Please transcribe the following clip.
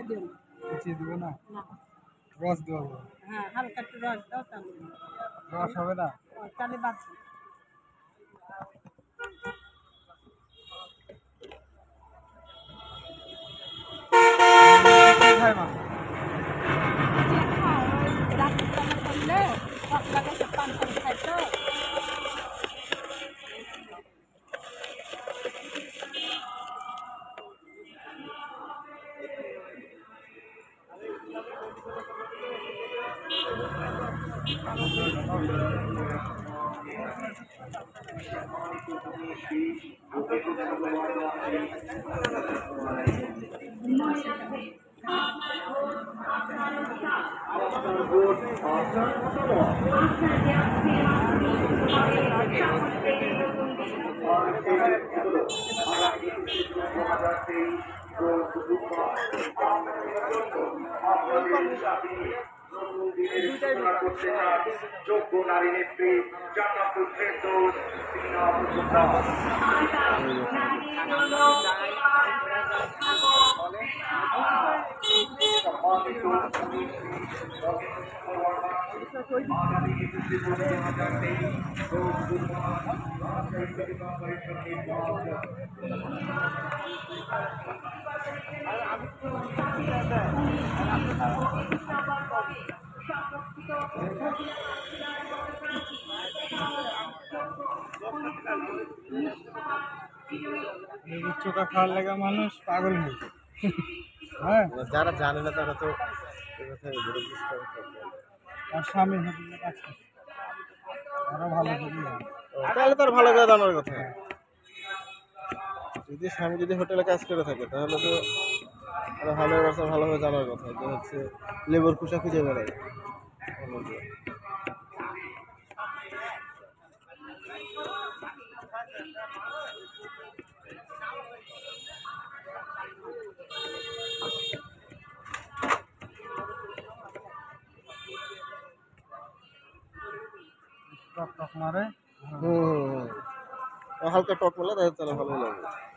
দিও না। কুচিয়ে দিব না, না। রস দেবো। হ্যাঁ, হালকা একটু রস দাও তাহলে। রস হবে না? তাহলে বাদ দাও। কি খায় মা? রাতের বেলা করলে সকালে সব পান করে খাই তো। যোগ্য নারী নেত্রী জান্নাতুল ফেরদৌস চোখা খাওয়ার লাগা মানুষ পাগল নেই। হ্যাঁ, যারা জানে না তারা তো আর স্বামী হোটেলে কাজ করছে, আরো ভালো করি। তাহলে তো আর ভালো করে জানার কথা। যদি স্বামী যদি হোটেলে কাজ করে থাকে তাহলে তো আরো ভালো ব্যবসা ভালোভাবে জানার কথা, যে হচ্ছে লেবর কুচা খুঁজে বেড়ায়। টক টক মারে। হালকা টক মেলা তাহলে ভালোই লাগবে।